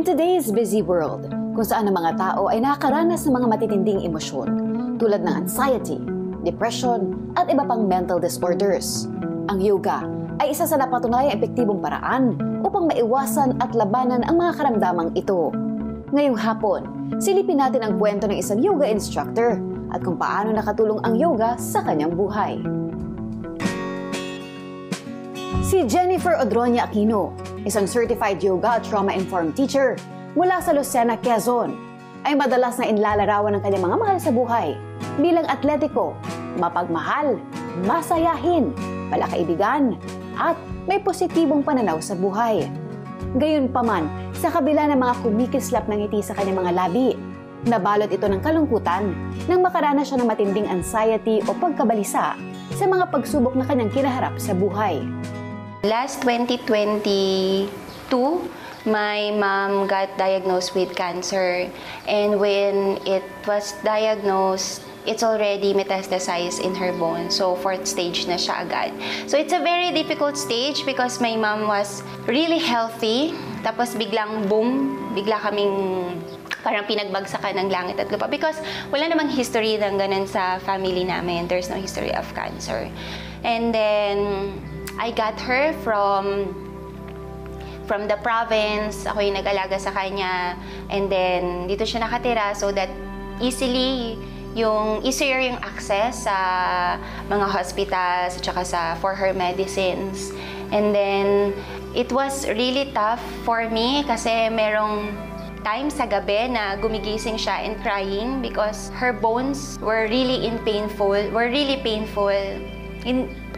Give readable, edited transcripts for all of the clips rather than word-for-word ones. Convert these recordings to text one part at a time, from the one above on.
In today's busy world, kung saan ang mga tao ay nakakaranas ng mga matitinding emosyon tulad ng anxiety, depression, at iba pang mental disorders, ang yoga ay isa sa napatunayang epektibong paraan upang maiwasan at labanan ang mga karamdamang ito. Ngayong hapon, silipin natin ang kwento ng isang yoga instructor at kung paano nakatulong ang yoga sa kanyang buhay. Si Jennifer Odronia Aquino, isang certified yoga at trauma-informed teacher mula sa Lucena, Quezon, ay madalas na inlalarawan ng kanyang mga mahal sa buhay bilang atletiko, mapagmahal, masayahin, palakaibigan, at may positibong pananaw sa buhay. Gayunpaman, sa kabila ng mga kumikislap ng ngiti sa kanyang mga labi, nabalot ito ng kalungkutan nang makaranas siya ng matinding anxiety o pagkabalisa sa mga pagsubok na kanyang kinaharap sa buhay. Last 2022, my mom got diagnosed with cancer, and when it was diagnosed, it's already metastasized in her bone. So, 4th stage na siya agad. So, it's a very difficult stage because my mom was really healthy. Tapos biglang boom, bigla kaming parang pinagbagsakan ng langit at lupa. Because wala namang history ng ganun sa family namin. There's no history of cancer. And then, I got her from the province. Ako yung nag-alaga sa kanya. And then, dito siya nakatira so that easier yung access sa mga hospitals at saka for her medicines. And then, it was really tough for me kasi merong time sa gabi na gumigising siya and crying because her bones were really painful.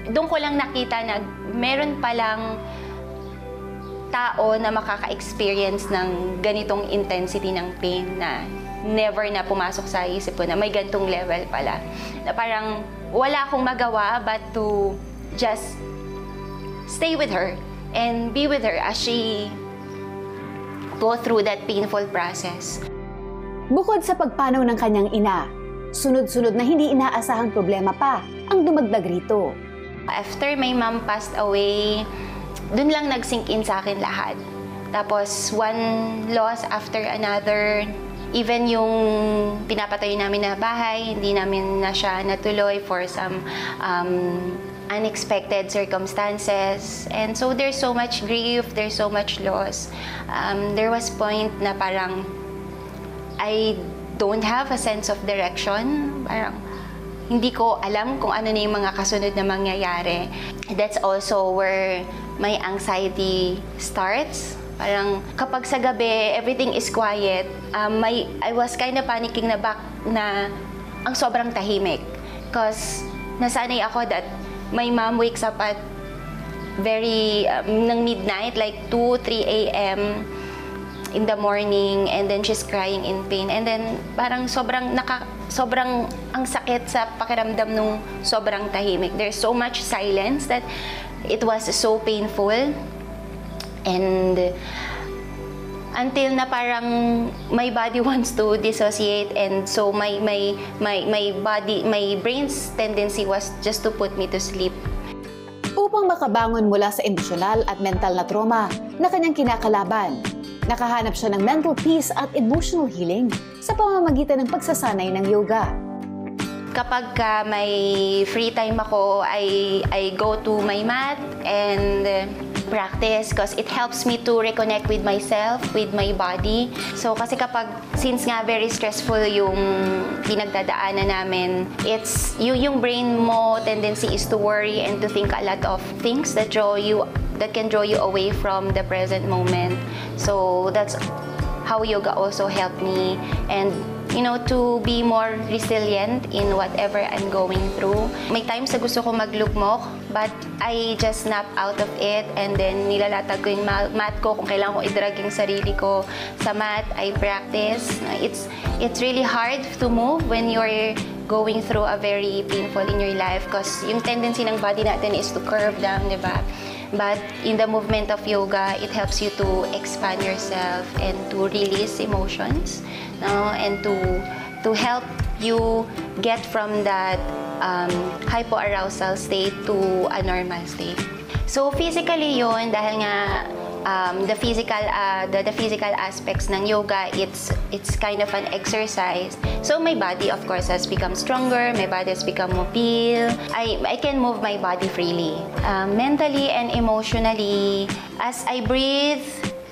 Doon ko lang nakita na meron palang tao na makaka-experience ng ganitong intensity ng pain na never na pumasok sa isip ko na may gantong level pala. Na parang wala akong magawa but to just stay with her and be with her as she go through that painful process. Bukod sa pagpanaw ng kanyang ina, sunod-sunod na hindi inaasahang problema pa ang dumagdag rito. After my mom passed away, dun lang nag-sink in sa akin lahat. Tapos one loss after another. Even yung pinapatayo namin na bahay, hindi namin na siya natuloy for some unexpected circumstances. And so there's so much grief, there's so much loss. There was point na parang I don't have a sense of direction. Parang hindi ko alam kung ano na yung mga kasunod na mangyayari. That's also where my anxiety starts. Parang kapag sa gabi, everything is quiet, I was kind of panicking na ang sobrang tahimik. Because nasanay ako that my mom wakes up at ng midnight, like 2, 3 a.m. in the morning, and then she's crying in pain. And then parang sobrang ang sakit sa pakiramdam nung sobrang tahimik. There's so much silence that it was so painful. And until na parang my body wants to dissociate, and so my brain's tendency was just to put me to sleep. Upang makabangon mula sa emosyonal at mental na trauma na kanyang kinakalaban, nakahanap siya ng mental peace at emotional healing sa pamamagitan ng pagsasanay ng yoga. Kapag may free time ako, I go to my mat and practice because it helps me to reconnect with myself, with my body. So kasi since nga very stressful yung pinagdadaanan namin, it's yung brain mo tendency is to worry and to think a lot of things that can draw you away from the present moment. So that's how yoga also helped me, and to be more resilient in whatever I'm going through. May times na gusto ko maglugmok, but I just snap out of it, and then nilalatag ko yung mat ko kung kailangan ko i-drag yung sarili ko sa mat. I practice. It's really hard to move when you're going through a very painful in your life because yung tendency ng body natin is to curve down, di ba? But in the movement of yoga, it helps you to expand yourself and to release emotions, and to help you get from that hypoarousal state to a normal state. So physically yun, dahil nga the physical aspects ng yoga, it's kind of an exercise. So my body, of course, has become stronger. My body has become mobile. I can move my body freely. Mentally and emotionally, as I breathe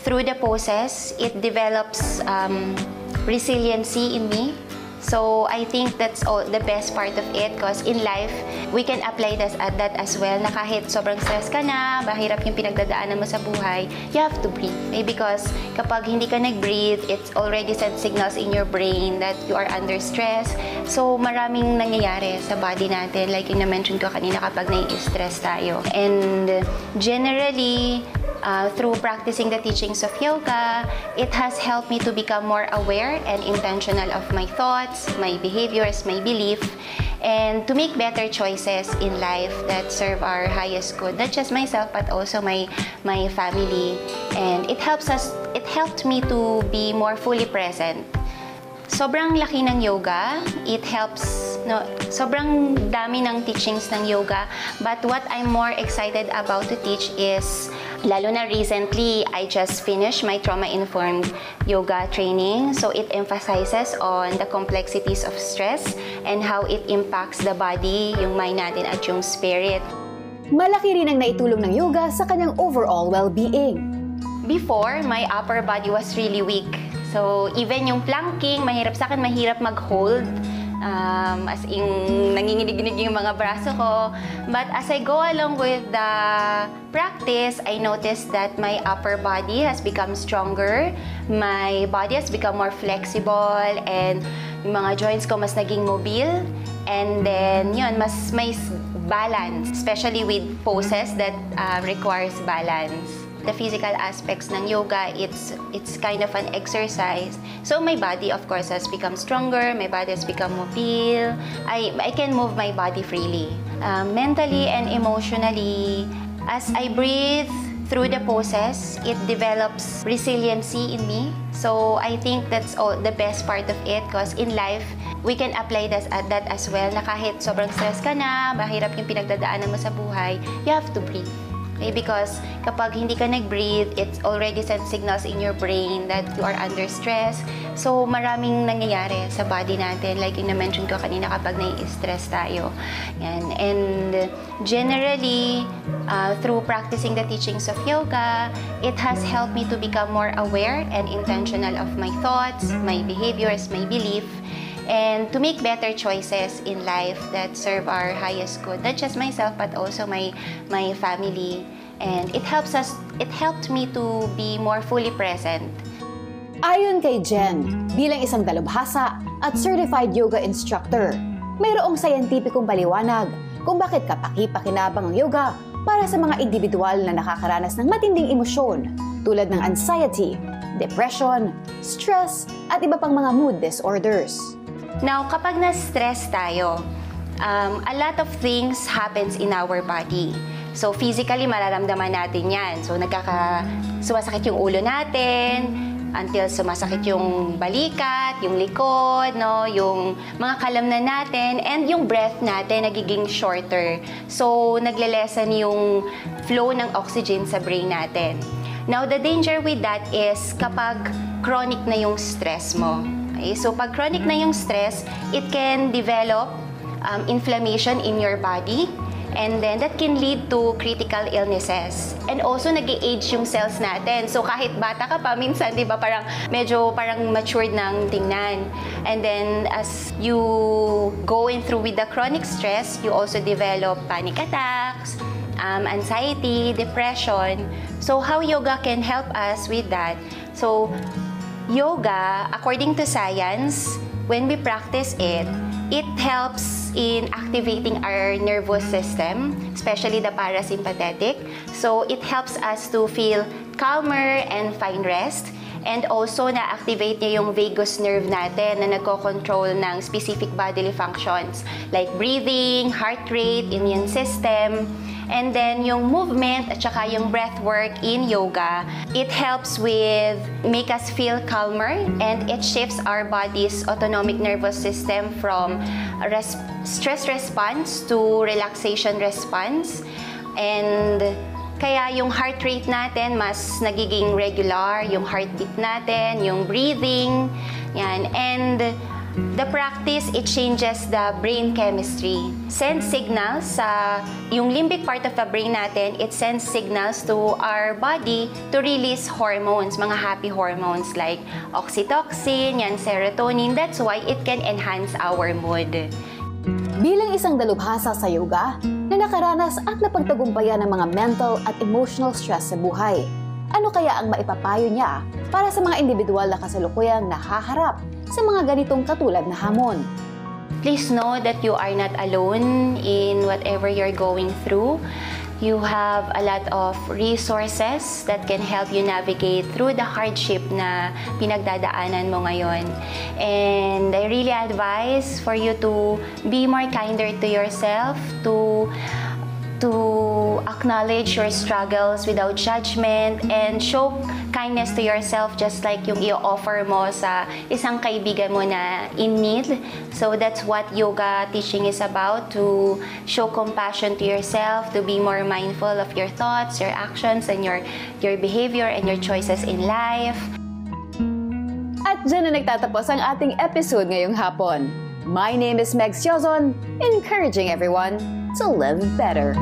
through the poses, it develops resiliency in me. So I think that's all the best part of it, because in life, we can apply that as well, na kahit sobrang stress ka na, mahirap yung pinagdadaanan mo sa buhay, you have to breathe. Because kapag hindi ka nag-breathe, it's already sent signals in your brain that you are under stress. So maraming nangyayari sa body natin, like yung na-mention ko kanina kapag nai-stress tayo. And generally, through practicing the teachings of yoga, it has helped me to become more aware and intentional of my thoughts, my behaviors, my belief, and to make better choices in life that serve our highest good, not just myself but also my family. And it helped me to be more fully present. Sobrang laki ng yoga. It helps, sobrang dami ng teachings ng yoga. But what I'm more excited about to teach is, lalo na recently, I just finished my trauma-informed yoga training. So it emphasizes on the complexities of stress and how it impacts the body, yung mind natin at yung spirit. Malaki rin ang naitulong ng yoga sa kanyang overall well-being. Before, my upper body was really weak. So, even yung planking, mahirap sa akin, mahirap mag-hold. As in, nanginginig-ginig yung mga braso ko. But as I go along with the practice, I noticed that my upper body has become stronger. My body has become more flexible. And yung mga joints ko mas naging mobile. And then, yun, mas may balance. Especially with poses that requires balance. The physical aspects ng yoga, it's kind of an exercise. So my body, of course, has become stronger. My body has become mobile. I can move my body freely. Mentally and emotionally, as I breathe through the poses, it develops resiliency in me. So I think that's all the best part of it, because in life, we can apply that as well, na kahit sobrang stress ka na, mahirap yung pinagdadaanan mo sa buhay, you have to breathe. Okay, because kapag hindi ka nag-breathe, it's already sent signals in your brain that you are under stress. So maraming nangyayari sa body natin, like yung na-mention ko kanina kapag nai-stress tayo. Yan. And generally, through practicing the teachings of yoga, it has helped me to become more aware and intentional of my thoughts, my behaviors, my belief, and to make better choices in life that serve our highest good, not just myself but also my family. And it helped me to be more fully present. Ayon kay Jen, bilang isang dalubhasa at certified yoga instructor, mayroong sayentipikong paliwanag kung bakit kapaki-pakinabang ang yoga para sa mga individual na nakakaranas ng matinding emosyon tulad ng anxiety, depression, stress, at iba pang mga mood disorders. Now, kapag na-stress tayo, a lot of things happens in our body. So, physically, mararamdaman natin yan. So, sumasakit yung ulo natin, until sumasakit yung balikat, yung likod, yung mga kalamnan natin, and yung breath natin nagiging shorter. So, nagle-lessen yung flow ng oxygen sa brain natin. Now, the danger with that is kapag chronic na yung stress mo. Okay? So, pag chronic na yung stress, it can develop inflammation in your body, and then that can lead to critical illnesses. And also, nag-age yung cells natin. So, kahit bata ka pa, minsan, di ba, parang matured ng tingnan. And then, as you going through with the chronic stress, you also develop panic attacks, anxiety, depression. So, how yoga can help us with that? So, yoga, according to science, when we practice it, it helps in activating our nervous system, especially the parasympathetic. So, it helps us to feel calmer and find rest. And also, na-activate niya yung vagus nerve natin na nagko-control ng specific bodily functions like breathing, heart rate, immune system. And then, yung movement at saka yung breath work in yoga, it helps with make us feel calmer, and it shifts our body's autonomic nervous system from stress response to relaxation response. And Kaya yung heart rate natin mas nagiging regular, yung heartbeat natin, yung breathing, yan. And the practice, it changes the brain chemistry. Sends signals sa yung limbic part of the brain natin, it sends signals to our body to release hormones, mga happy hormones like oxytocin, yan, serotonin. That's why it can enhance our mood. Bilang isang dalubhasa sa yoga na nakaranas at napagtagumpayan ng mga mental at emotional stress sa buhay, ano kaya ang maipapayo niya para sa mga individual na kasalukuyang nahaharap sa mga ganitong katulad na hamon? Please know that you are not alone in whatever you're going through. You have a lot of resources that can help you navigate through the hardship na pinagdadaanan mo ngayon. And I really advise for you to be more kinder to yourself, to acknowledge your struggles without judgment and show kindness to yourself just like yung i-offer mo sa isang kaibigan mo na in need. So that's what yoga teaching is about, to show compassion to yourself, to be more mindful of your thoughts, your actions, and your behavior and your choices in life. At dyan na nagtatapos ang ating episode ngayong hapon. My name is Meg Siozon, encouraging everyone to live better.